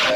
Well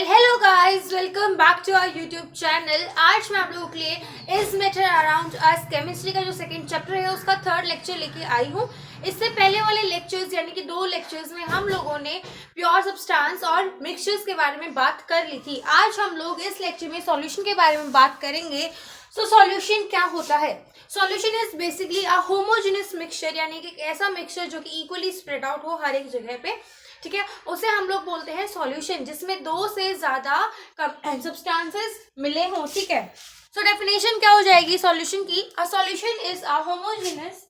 hello guys, welcome back to our YouTube channel. आज मैं आप लोगों के लिए is matter around us chemistry का जो सेकंड चैप्टर है उसका थर्ड लेक्चर लेके आई हूँ। इससे पहले वाले लेक्चर्स यानी कि 2 लेक्चर्स में हम लोगों ने प्योर सब्सटेंस और मिक्सचर्स के बारे में बात कर ली थी। आज हम लोग इस लेक्चर में सॉल्यूशन के बारे में बात करेंगे। सो सॉल्यूशन क्या होता है? Solution is basically a homogeneous mixture, यानी कि ऐसा मिक्सचर जो कि इक्वली स्प्रेड आउट हो हर एक जगह पे, ठीक है, उसे हम लोग बोलते हैं सॉल्यूशन, जिसमें 2 से ज्यादा सब्सटेंसेस मिले हों, ठीक है। सो डेफिनेशन क्या हो जाएगी सॉल्यूशन की? A solution is a homogeneous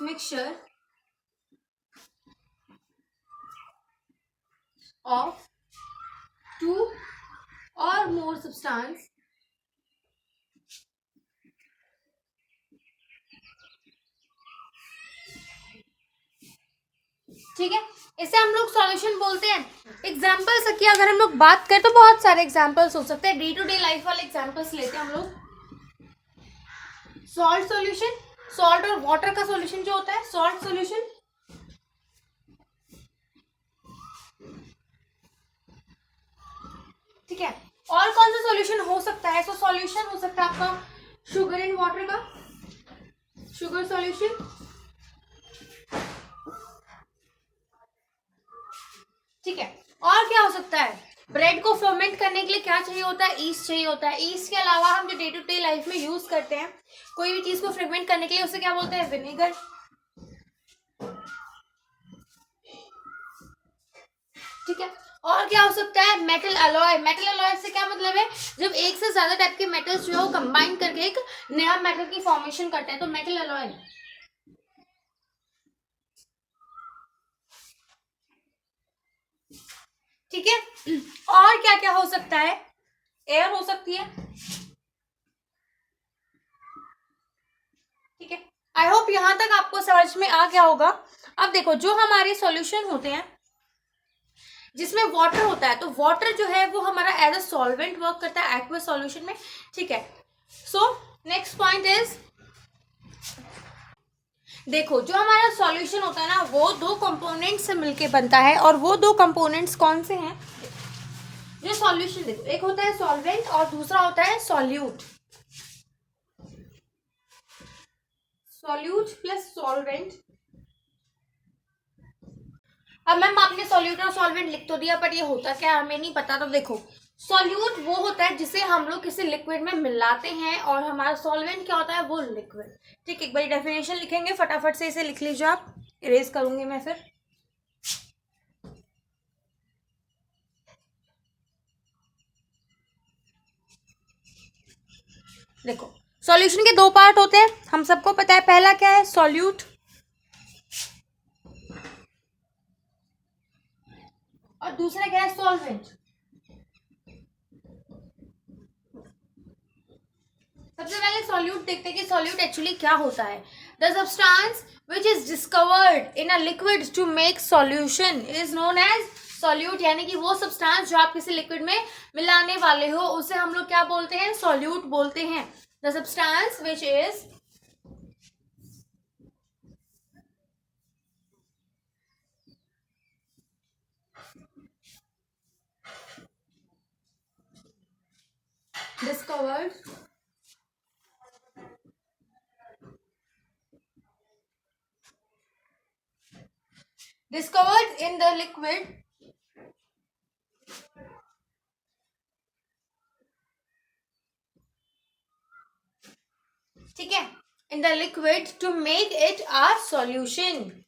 mixture of 2 or more substance ठीक है, इसे हम लोग सॉल्यूशन बोलते हैं। एग्जाम्पल्स की अगर हम लोग बात करें तो बहुत सारे एग्जाम्पल्स हो सकते हैं। डे टू डे लाइफ वाले एग्जाम्पल्स लेते हैं हम लोग। सॉल्ट सॉल्यूशन, सॉल्ट और वाटर का सॉल्यूशन जो होता है सॉल्ट सॉल्यूशन, ठीक है। और कौन सा सॉल्यूशन हो सकता है? तो सॉल्यूशन हो सकता है आपका शुगर इन वाटर का, शुगर सॉल्यूशन, ठीक है। और क्या हो सकता है? ब्रेड को फर्मेंट करने के लिए क्या चाहिए होता है? ईस्ट चाहिए होता है। ईस्ट के अलावा हम जो डे टू डे लाइफ में यूज करते हैं कोई भी चीज को फर्मेंट करने के लिए, उसे क्या बोलते हैं? विनेगर, ठीक है। और क्या हो सकता है? Metal alloy. मेटल अलॉय से क्या मतलब है? जब एक से ज्यादा टाइप के मेटल्स जो है वो कंबाइन करके एक नया मेटल की फॉर्मेशन करते हैं, तो मेटल अलॉय, ठीक है। और क्या क्या हो सकता है? एयर हो सकती है, ठीक है। आई होप यहां तक आपको समझ में आ गया होगा। अब देखो, जो हमारे सॉल्यूशन होते हैं जिसमें वाटर होता है, तो वाटर जो है वो हमारा एज अ सॉल्वेंट वर्क करता है एक्वस सॉल्यूशन में, ठीक है। सो नेक्स्ट पॉइंट इज, देखो जो हमारा सॉल्यूशन होता है ना वो 2 कंपोनेंट से मिलके बनता है, और वो 2 कंपोनेंट्स कौन से हैं? जो सॉल्यूशन, देखो एक होता है सॉल्वेंट और दूसरा होता है सॉल्यूट। Solute plus solvent. अब मैम आपने सॉल्यूट और सॉल्वेंट लिख तो दिया, पर ये होता क्या हमें नहीं पता। तो देखो, सॉल्यूट वो होता है जिसे हम लोग किसी लिक्विड में मिलाते हैं, और हमारा सॉल्वेंट क्या होता है? वो लिक्विड, ठीक। एक बार डेफिनेशन लिखेंगे, फटाफट से इसे लिख लीजिए आप, इरेज करूंगी मैं फिर। देखो, सॉल्यूशन के 2 पार्ट होते हैं, हम सबको पता है। पहला क्या है? सॉल्यूट, और दूसरा क्या है? सॉल्वेंट। सबसे पहले सॉल्यूट देखते हैं कि सॉल्यूट एक्चुअली क्या होता है। The substance which is discovered in a liquid to make solution is known as solute, यानी कि वो सब्सटेंस जो आप किसी लिक्विड में मिलाने वाले हो उसे हम लोग क्या बोलते हैं? सॉल्यूट बोलते हैं। The substance which is discovered in the liquid ठीक है, in the liquid to make it a solution,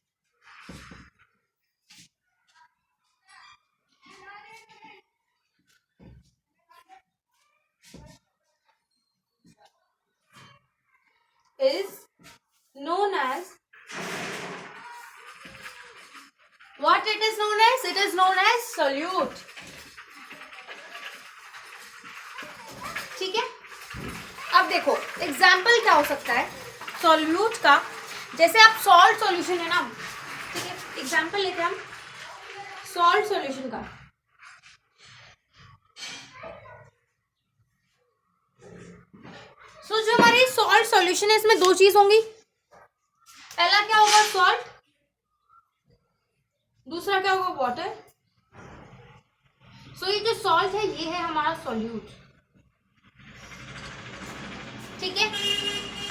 is known as what? It is known as, it is known as solute, ठीक है। देखो एग्जाम्पल क्या हो सकता है सॉल्यूट का, जैसे आप सॉल्ट सॉल्यूशन है ना, ठीक है, एग्जाम्पल लेते हैं हम सॉल्ट सॉल्यूशन का। सो जो हमारे सॉल्ट सॉल्यूशन है इसमें दो चीज होंगी, पहला क्या होगा सॉल्ट, दूसरा क्या होगा वाटर। सो ये जो सॉल्ट है ये है हमारा सॉल्यूट, ठीक है।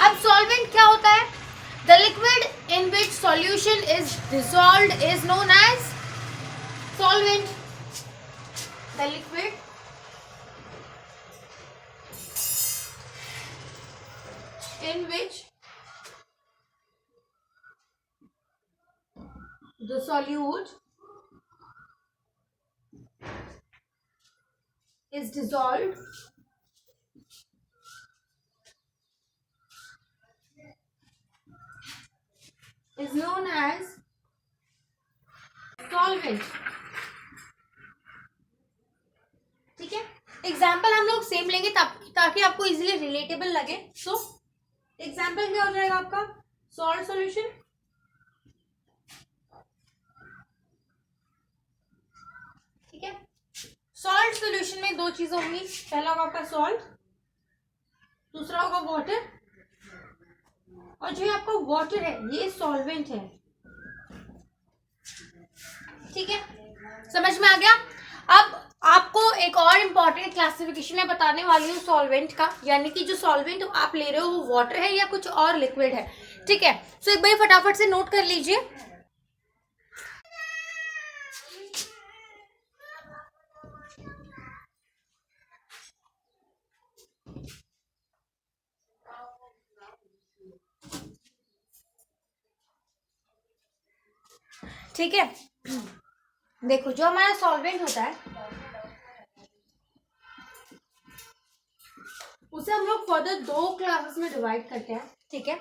अब सॉल्वेंट क्या होता है, the liquid in which solution is dissolved is known as solvent. The liquid in which the solute is dissolved is known as solvent, ठीक है। एग्जाम्पल हम लोग सेम लेंगे ताकि आपको इजीली रिलेटेबल लगे। सो एग्जाम्पल क्या हो जाएगा आपका सॉल्ट सॉल्यूशन, ठीक है। सॉल्ट सॉल्यूशन में दो चीजें होंगी, पहला होगा आपका सॉल्ट, दूसरा होगा वाटर, और जो आपका वाटर है ये सॉल्वेंट है, ठीक है, समझ में आ गया। अब आपको एक और इम्पॉर्टेंट क्लासिफिकेशन मैं बताने वाली हूँ सॉल्वेंट का, यानी कि जो सॉल्वेंट आप ले रहे हो वो वाटर है या कुछ और लिक्विड है, ठीक है। सो एक बार फटाफट से नोट कर लीजिए। ठीक है, देखो जो हमारा सॉल्वेंट होता है उसे हम लोग फर्दर दो क्लासेस में डिवाइड करते हैं, ठीक है।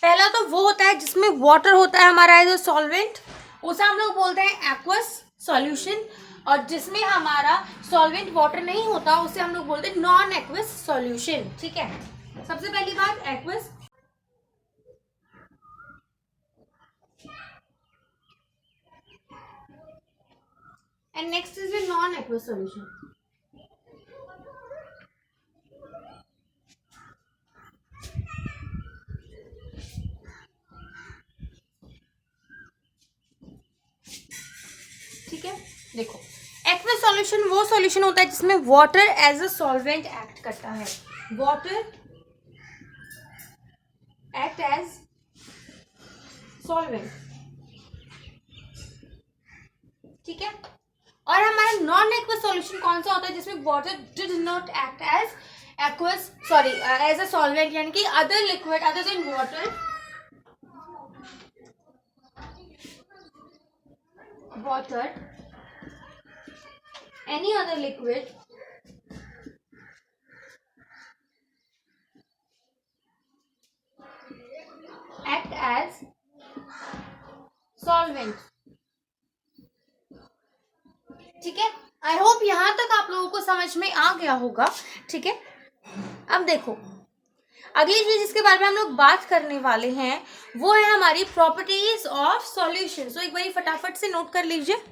पहला तो वो होता है जिसमें वाटर होता है हमारा एज अ सॉल्वेंट, उसे हम लोग बोलते हैं एक्वस सॉल्यूशन, और जिसमें हमारा सॉल्वेंट वाटर नहीं होता उसे हम लोग बोलते हैं नॉन एक्वस सॉल्यूशन, ठीक है। सबसे पहली बात aqueous, and next is the non aqueous solution. ठीक है, देखो एक्वस सॉल्यूशन वो सॉल्यूशन होता है जिसमें water as a solvent act करता है, वाटर एक्ट एज सॉल्वेंट, ठीक है। और हमारा नॉन एक्वस सॉल्यूशन कौन सा होता है जिसमें water did not act as aqueous sorry as a solvent, यानी कि other liquid other than water any other liquid act as solvent, ठीक है। आई होप यहां तक आप लोगों को समझ में आ गया होगा, ठीक है। अब देखो अगली चीज जिसके बारे में हम लोग बात करने वाले हैं वो है हमारी प्रॉपर्टीज ऑफ सॉल्यूशन। सो एक बार फटाफट से नोट कर लीजिए।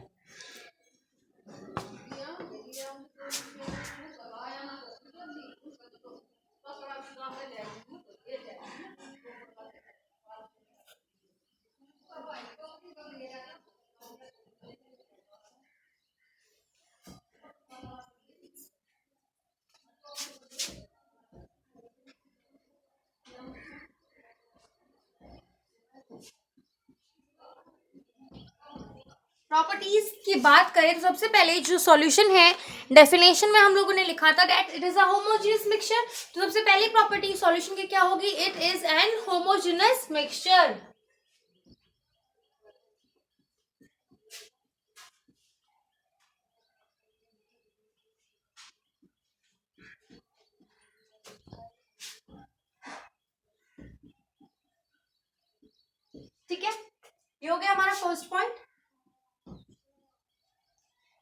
प्रॉपर्टीज की बात करें तो सबसे पहले जो सॉल्यूशन है डेफिनेशन में हम लोगों ने लिखा था that it is a homogeneous mixture. तो सबसे पहली प्रॉपर्टी सॉल्यूशन की क्या होगी, it is an homogeneous mixture, ठीक है। ये हो गया हमारा फर्स्ट पॉइंट।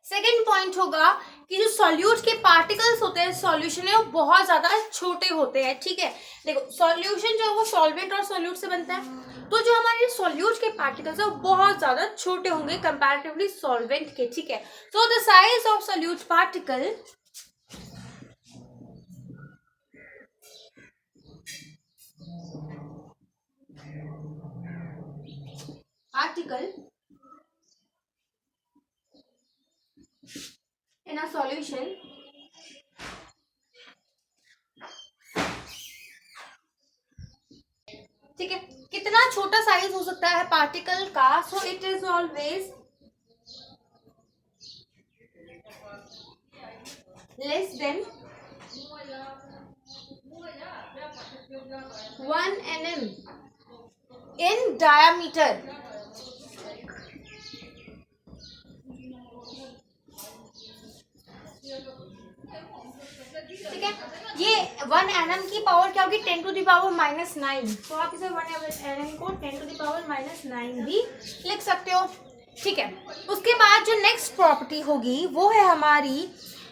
सेकेंड पॉइंट होगा कि जो सॉल्यूट के पार्टिकल्स होते हैं सॉल्यूशन है वो बहुत ज्यादा छोटे होते हैं, ठीक है। देखो सॉल्यूशन जो है वो सॉल्वेंट और सॉल्यूट से बनता है, तो जो हमारे सॉल्यूट के पार्टिकल्स है वो बहुत ज्यादा छोटे होंगे कंपैरेटिवली सॉल्वेंट के, ठीक है। So the size of solute particle in a solution ठीक है, कितना छोटा साइज हो सकता है पार्टिकल का, so it is always less than 1 nm in diameter। ठीक है, ये 1 nm की पावर क्या होगी 10 to the power -9, तो आप इसे 1 nm को 10 to the power -9 भी लिख सकते हो, ठीक है। उसके बाद जो नेक्स्ट प्रॉपर्टी होगी वो है हमारी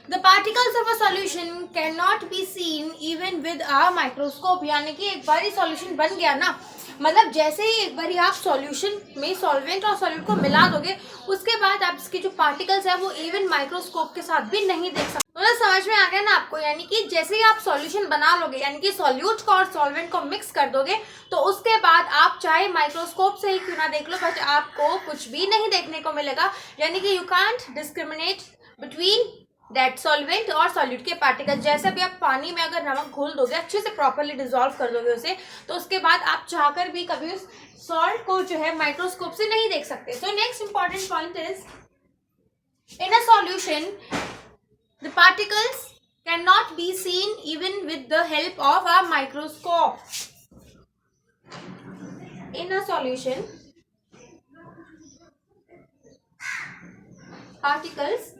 the particles of a solution can not be seen even with a microscope. यानी कि एक बार ही सॉल्यूशन बन गया ना, मतलब जैसे ही एक बार आप सॉल्यूशन में सॉल्वेंट और सॉल्यूट को मिला दोगे उसके बाद आप इसके जो पार्टिकल्स है वो इवन माइक्रोस्कोप के साथ भी नहीं देख सकते। तो समझ में आ गया ना आपको, यानी कि जैसे ही आप सॉल्यूशन बना लोगे यानी कि सॉल्यूट को और सॉल्वेंट को मिक्स कर दोगे तो उसके बाद आप चाहे माइक्रोस्कोप से ही क्यों ना देख लो बट आपको कुछ भी नहीं देखने को मिलेगा। यानी कि you can't discriminate between that solvent और सॉल्यूट के पार्टिकल। जैसे भी आप पानी में अगर नमक घोल दोगे अच्छे से प्रॉपरली डिसॉल्व कर दोगे उसे, तो उसके बाद आप चाहकर भी कभी उस सॉल्ट को जो है माइक्रोस्कोप से नहीं देख सकते। सो next important point is in a solution the particles cannot be seen even with the help of a microscope। In a solution particles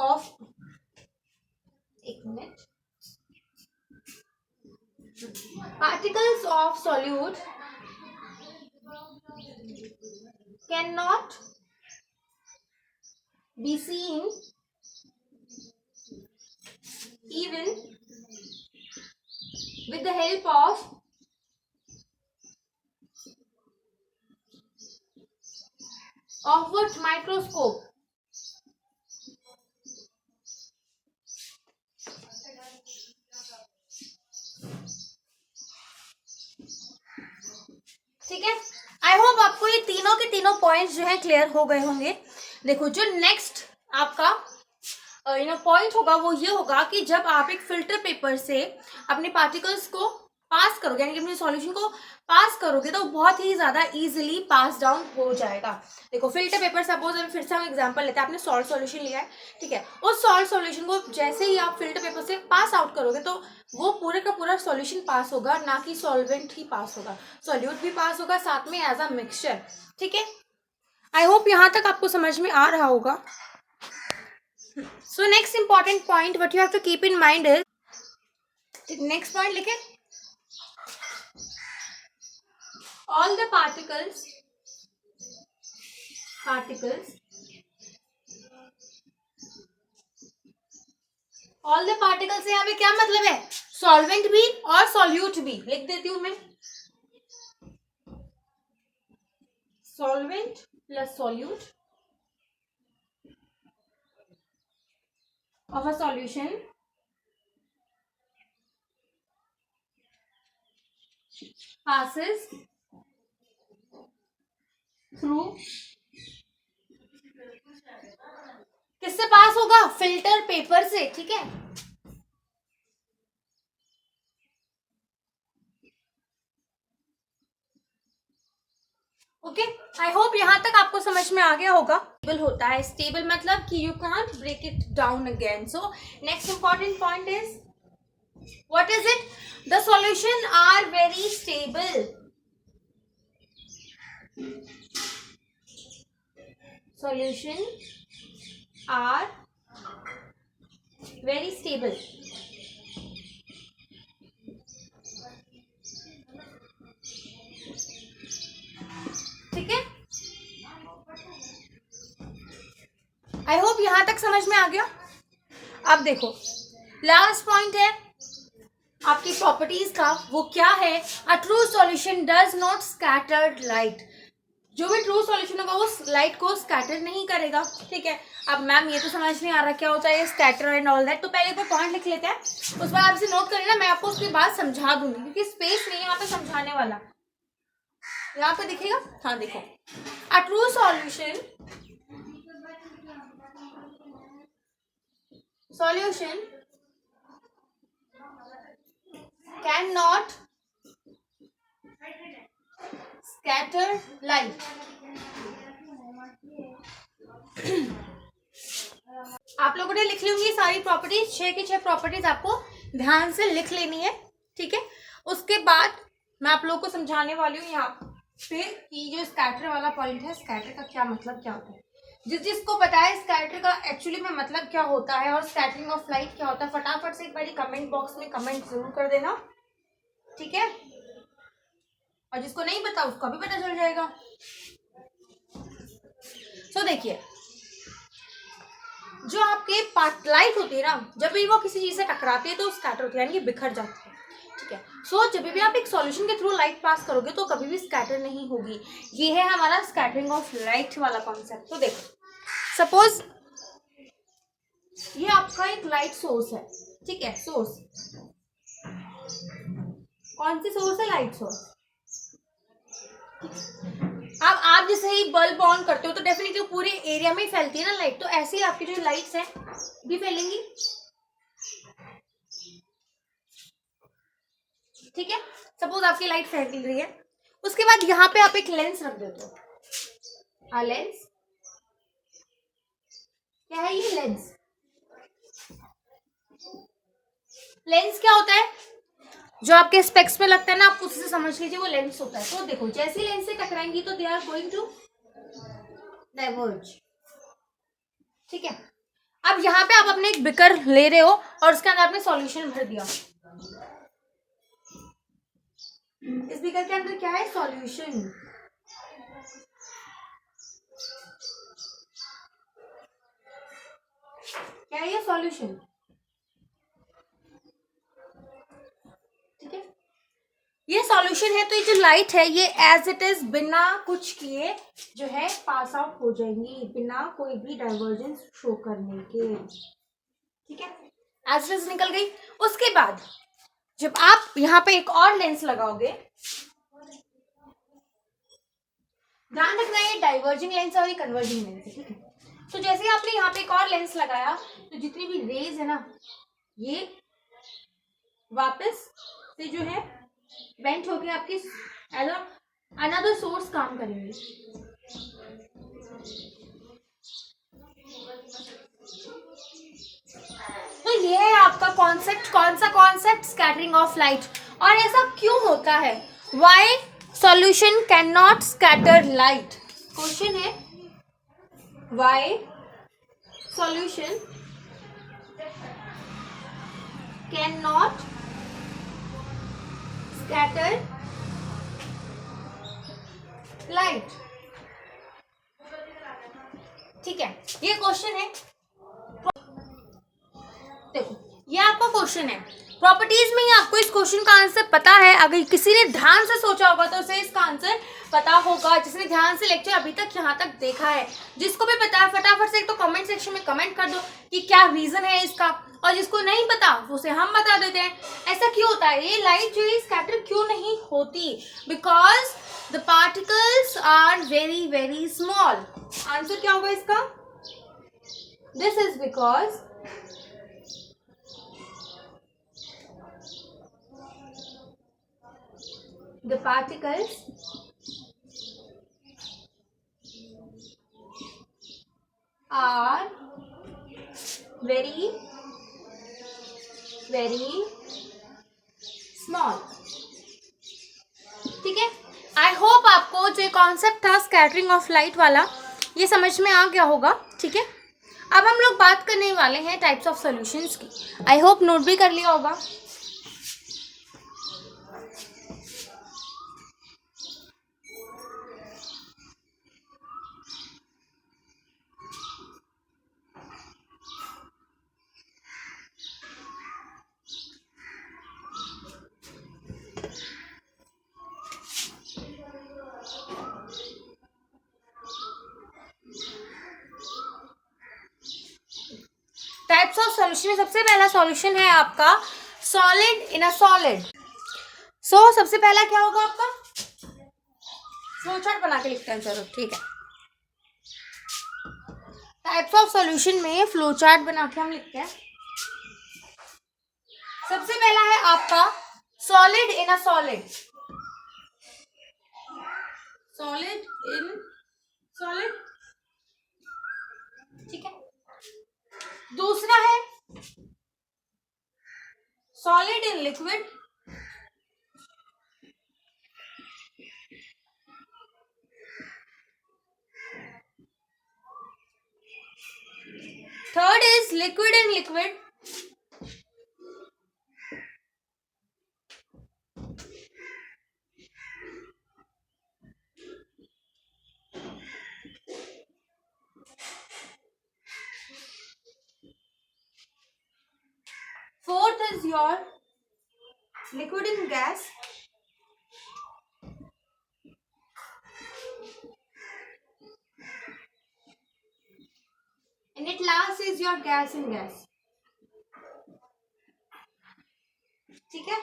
of particles of solute cannot be seen even with the help of what microscope। ठीक है, I hope आपको ये तीनों के तीनों points जो है clear हो गए होंगे। देखो जो नेक्स्ट आपका पॉइंट होगा वो ये होगा कि जब आप एक फिल्टर पेपर से अपने पार्टिकल्स को पास करोगे यानी कि अपने सॉल्यूशन को पास करोगे तो बहुत ही ज्यादा इजीली पास डाउन हो जाएगा। देखो फिल्टर पेपर सपोज फिर से हम एग्जांपल लेते हैं, आपने सॉल्ट सॉल्यूशन लिया है, ठीक है, उस सॉल्ट सॉल्यूशन को जैसे ही आप फिल्टर पेपर से पास आउट करोगे तो वो पूरे का पूरा सॉल्यूशन पास होगा, ना कि सॉल्वेंट ही पास होगा, सॉल्यूट भी पास होगा साथ में एज अ मिक्सचर। ठीक है, आई होप यहाँ तक आपको समझ में आ रहा होगा। So next important point what you have to keep in mind is, next point लिखे, all the particles से यहाँ पे क्या मतलब है, सॉल्वेंट भी और सॉल्यूट भी। लिख देती हूं मैं, solvent plus solute of a solution passes through, किससे पास होगा, फिल्टर पेपर से। ठीक है, ओके, आई होप यहाँ तक आपको समझ में आ गया होगा। स्टेबल होता है, स्टेबल मतलब कि you can't break it down again. So next important point is what is it, the solution are very stable. Solution are very stable. ठीक है, यहाँ तक समझ में आ गया? अब देखो लास्ट पॉइंट है आपकी प्रॉपर्टीज का, वो क्या है? A true solution does not scatter light. जो भी ट्रू सॉल्यूशन होगा वो लाइट को स्कैटर नहीं करेगा, ठीक है। अब मैम ये तो समझ नहीं आ रहा क्या होता है स्कैटर एंड ऑल दैट, तो पहले कोई पॉइंट लिख लेते हैं, उस बार आप इसे नोट कर लेना, मैं आपको उसके बाद समझा दूंगी क्योंकि स्पेस नहीं है यहाँ पे समझाने वाला। यहाँ पे दिखेगा, हाँ देखो, a true solution can not scatter light. आप लोगों ने लिख ली होंगी सारी प्रॉपर्टीज, 6 की 6 प्रॉपर्टीज आपको ध्यान से लिख लेनी है, ठीक है। उसके बाद मैं आप लोगों को समझाने वाली हूँ यहाँ पे कि जो स्कैटर वाला पॉइंट है, स्कैटर का क्या मतलब क्या होता है। जिसको पता है स्कैटर का एक्चुअली में मतलब क्या होता है और स्कैटरिंग ऑफ लाइट क्या होता है, फटाफट से एक बार कमेंट बॉक्स में कमेंट जरूर कर देना, ठीक है। और जिसको नहीं पता उसको भी पता चल जाएगा। तो देखिए जो आपके पार्ट लाइट होती है ना, जब भी वो किसी चीज से टकराती है तो स्कैटर होती है, यानी कि बिखर जाती है, ठीक है। सो जब भी आप एक सॉल्यूशन के थ्रू लाइट पास करोगे तो कभी भी स्कैटर नहीं होगी। ये है हमारा स्कैटरिंग ऑफ लाइट वाला कॉन्सेप्ट। तो देखो सपोज ये आपका एक लाइट सोर्स है, ठीक है। सोर्स कौन सी सोर्स है? Light source. अब आप जैसे ही बल्ब ऑन करते हो तो डेफिनेटली पूरे एरिया में फैलती है ना लाइट, तो ऐसे ही आपकी जो लाइट्स हैं भी फैलेंगी, ठीक है। सपोज आपकी लाइट फैल रही है, उसके बाद यहाँ पे आप एक लेंस रख देते हो। लेंस क्या है? ये लेंस। लेंस क्या होता है? जो आपके स्पेक्स में लगता है ना, आप उसी से समझ लीजिए वो लेंस होता है। तो देखो जैसे ही लेंस से टकराएंगी तो they are going to diverge, ठीक है। अब यहाँ पे आप अपने एक बिकर ले रहे हो और उसके अंदर आपने सॉल्यूशन भर दिया। इस बिकर के अंदर क्या है? सॉल्यूशन। क्या है ये? सॉल्यूशन, ठीक है। ये सॉल्यूशन है, तो ये जो लाइट है ये एज इट इज बिना कुछ किए जो है पास आउट हो जाएंगी, बिना कोई भी डाइवर्जेंस शो करने के, ठीक है। एज इट इज निकल गई। उसके बाद जब आप यहाँ पे एक और लेंस लगाओगे, ध्यान रखना ये डाइवर्जिंग लेंस और ये कन्वर्जिंग लेंस है, ठीक है। तो जैसे ही आपने यहाँ पे एक और लेंस लगाया तो जितनी भी रेज है ना, ये वापस से जो है बेंट होके आपकी अनदर सोर्स काम करेंगे। तो ये है आपका कॉन्सेप्ट। कौन सा कॉन्सेप्ट? Scattering of light. और ऐसा क्यों होता है? Why solution can not scatter light? Question है why solution can not scatter light, ठीक है। ये क्वेश्चन है, देखो ये आपका क्वेश्चन है प्रॉपर्टीज में ही। आपको इस क्वेश्चन का आंसर पता है, अगर किसी ने ध्यान से सोचा होगा तो उसे इसका आंसर पता होगा, जिसने ध्यान से लेक्चर अभी तक यहाँ तक देखा है। जिसको भी पता है फटाफट से एक तो कमेंट सेक्शन में कमेंट कर दो कि क्या रीजन है इसका, और जिसको नहीं पता उसे हम बता देते हैं ऐसा क्यों होता है। ये लाइट जो है स्कैटर क्यों नहीं होती? Because the particles are very very small. Answer क्या होगा इसका? This is because the particles are very very small, ठीक है। आई होप आपको जो कॉन्सेप्ट था स्कैटरिंग ऑफ लाइट वाला ये समझ में आ गया होगा, ठीक है। अब हम लोग बात करने वाले हैं टाइप्स ऑफ सॉल्यूशंस की। आई होप नोट भी कर लिया होगा। टाइप्स ऑफ सॉल्यूशन में सबसे पहला सॉल्यूशन है आपका सॉलिड इन अ सॉलिड। सो सबसे पहला क्या होगा आपका, फ्लो चार्ट बना के लिखते हैं, चलो ठीक है। टाइप्स ऑफ सॉल्यूशन में फ्लो चार्ट बना के हम लिखते हैं। सबसे पहला है आपका solid in a solid, solid in solid, ठीक है। दूसरा है solid in liquid, third is liquid in liquid, fourth is your liquid in gas, and at last is your gas in gas, ठीक है।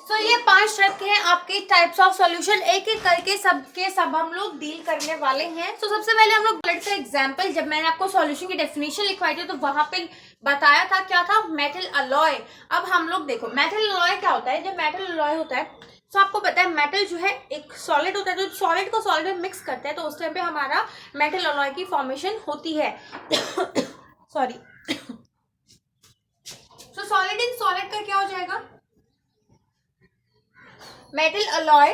तो ये 5 टाइप के हैं आपके टाइप्स ऑफ सॉल्यूशन, एक एक करके सबके सब हम लोग डील करने वाले हैं। तो सबसे पहले हम लोग ब्लड का एग्जांपल, जब मैंने आपको सॉल्यूशन की डेफिनेशन लिखवाई थी तो वहां पे बताया था क्या था, मेटल अलॉय। अब हम लोग देखो मेटल अलॉय क्या होता है। जब मेटल अलॉय होता है तो आपको पता है मेटल जो है एक सॉलिड होता है, तो सॉलिड को सॉलिड में मिक्स करते हैं तो उस टाइम पे हमारा मेटल अलॉय की फॉर्मेशन होती है। सॉरी। तो सॉलिड इन सॉलिड का क्या हो जाएगा, metal alloy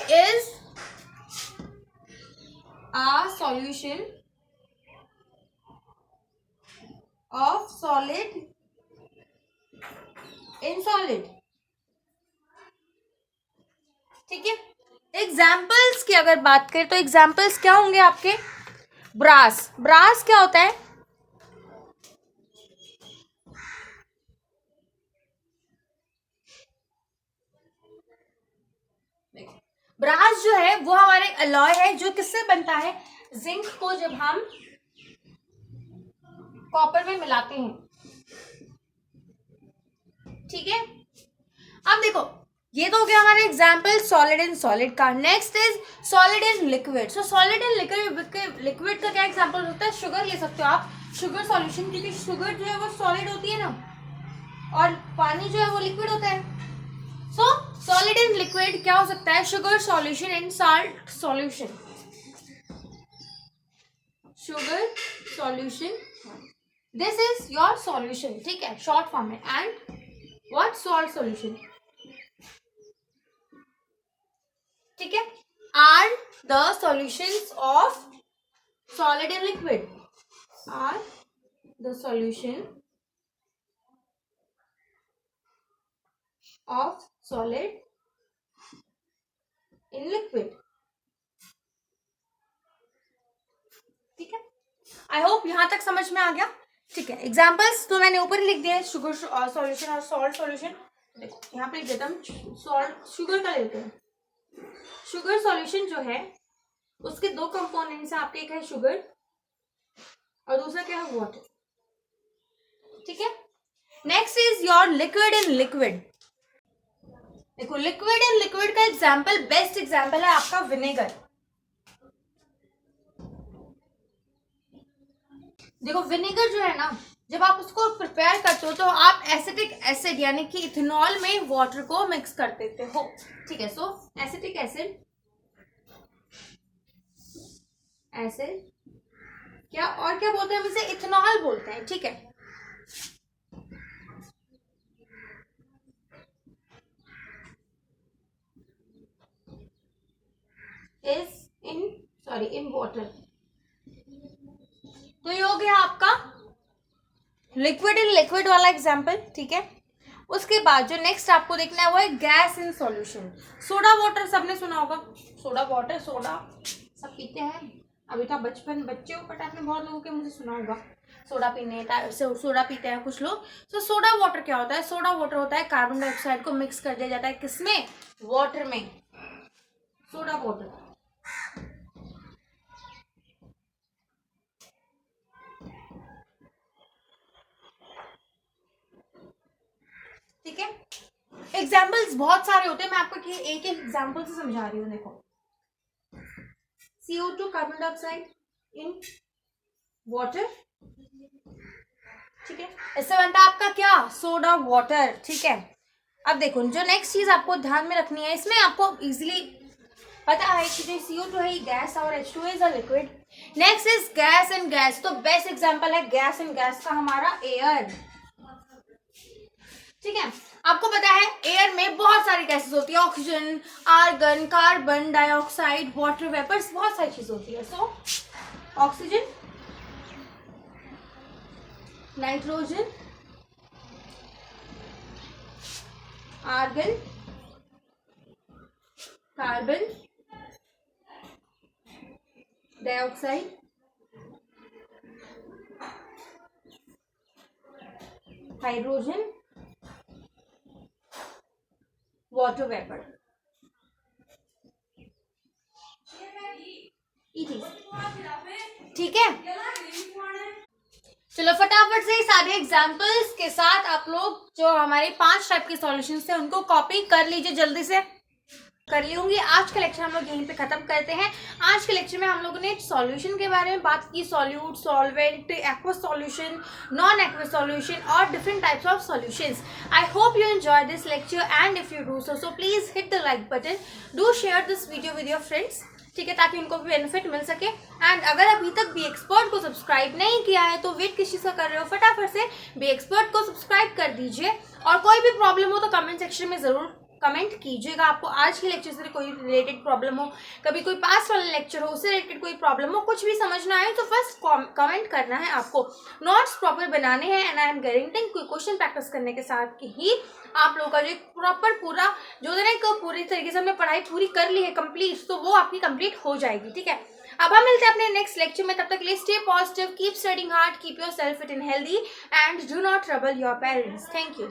is a solution of solid in solid, ठीक है। एग्जाम्पल्स की अगर बात करें तो एग्जाम्पल्स क्या होंगे आपके, ब्रास। ब्रास क्या होता है, ब्रास जो है वो हमारे अलॉय है जो किससे बनता है, जिंक को जब हम कॉपर में मिलाते हैं, ठीक है। अब देखो ये तो हो गया हमारा एग्जाम्पल सॉलिड इन सॉलिड का। Next is solid in liquid. So solid in liquid का क्या एग्जाम्पल होता है, शुगर ले सकते हो आप, शुगर सॉल्यूशन, क्योंकि शुगर जो है वो सॉलिड होती है ना और पानी जो है वो लिक्विड होता है। सो सॉलिड इन लिक्विड क्या हो सकता है, sugar solution in salt solution, sugar solution, this is your solution, ठीक है, शॉर्ट फॉर्म में। एंड व्हाट, सॉल्ट सॉल्यूशन, ठीक है, are the solutions of solid and liquid, are the solution of solid in liquid, ठीक है। I hope यहां तक समझ में आ गया, ठीक है। एग्जाम्पल्स तो मैंने ऊपर ही लिख दिया है, शुगर सॉल्यूशन और सॉल्ट सॉल्यूशन। देखो यहाँ पे लिख देता हूँ, सॉल्ट शुगर का लेते हैं। शुगर सॉल्यूशन जो है उसके दो कंपोनेंट्स हैं आपके, एक है शुगर और दूसरा क्या है, वाटर, ठीक है। Next is your liquid in liquid. देखो लिक्विड इन लिक्विड का एग्जाम्पल, बेस्ट एग्जाम्पल है आपका विनेगर। देखो विनेगर जो है ना, जब आप उसको प्रिपेयर करते हो तो आप एसिटिक एसिड यानी कि इथेनॉल में वाटर को मिक्स कर देते हो, ठीक है। सो एसिटिक एसिड, एसिड क्या और क्या बोलते हैं हम इसे, इथेनॉल बोलते हैं, ठीक है। Is in water. तो ये हो गया आपका लिक्विड इन लिक्विड वाला एग्जाम्पल, ठीक है। उसके बाद जो नेक्स्ट आपको देखना है वो है gas in solution. Soda water सबने सुना होगा, सोडा वाटर, सोडा सब पीते हैं। अभी तो बच्चे हो, बट आपने बहुत लोगों के मुझे सुना होगा सोडा सोडा पीते हैं कुछ लोग। तो सोडा वाटर क्या होता है? सोडा वाटर होता है कार्बन डाइऑक्साइड को मिक्स कर दिया जाता है किसमें? वाटर में, सोडा वाटर। ठीक है, एग्जाम्पल्स बहुत सारे होते हैं, मैं आपको एक एग्जाम्पल से समझा रही हूँ। देखो, CO2 carbon dioxide in water, ठीक है, इससे बनता है आपका क्या? Soda water. ठीक है, अब देखो जो नेक्स्ट चीज आपको ध्यान में रखनी है, इसमें आपको इजीली पता है कि जो CO2 है ये गैस और H2 is a liquid. Next is gas and gas. तो बेस्ट एग्जांपल है गैस एंड गैस का हमारा एयर। ठीक है, आपको पता है एयर में बहुत सारी गैसेस होती है, oxygen, argon, carbon dioxide, water vapours, बहुत सारी चीज होती है। So oxygen, nitrogen, argon, carbon dioxide, hydrogen, water vapour. ठीक है, चलो फटाफट से सारे एग्जाम्पल्स के साथ आप लोग जो हमारे 5 टाइप के सॉल्यूशंस थे उनको कॉपी कर लीजिए, जल्दी से कर लूंगी। आज का लेक्चर हम लोग यहीं पे खत्म करते हैं। आज के लेक्चर में हम लोगों ने सॉल्यूशन के बारे में बात की, solute, solvent, aqueous solution, non aqueous solution और different types of solutions. I hope you enjoy this lecture and if you do so please hit the like button, do share this video with your friends, ठीक है, ताकि उनको भी benefit मिल सके। And अगर अभी तक बी एक्सपर्ट को सब्सक्राइब नहीं किया है तो वेट किस चीज़ का कर रहे हो, फटाफट से बी एक्सपर्ट को सब्सक्राइब कर दीजिए। और कोई भी प्रॉब्लम हो तो कमेंट सेक्शन में ज़रूर कमेंट कीजिएगा। आपको आज के लेक्चर से कोई रिलेटेड प्रॉब्लम हो, कभी कोई पास्ट वाला लेक्चर हो उससे रिलेटेड कोई प्रॉब्लम हो, कुछ भी समझ ना आए तो फर्स्ट कमेंट करना है आपको। नोट्स प्रॉपर बनाने हैं एंड आई एम गारंटिंग कोई क्वेश्चन प्रैक्टिस करने के साथ ही आप लोगों का जो प्रॉपर पूरा जो दिन पूरी तरीके से हमने पढ़ाई पूरी कर ली है कंप्लीट, तो वो आपकी कंप्लीट हो जाएगी। ठीक है, अब हम मिलते हैं अपने नेक्स्ट लेक्चर में। तब तक के लिए stay positive, keep studying hard, keep your self fit and healthy and do not trouble your parents. Thank you.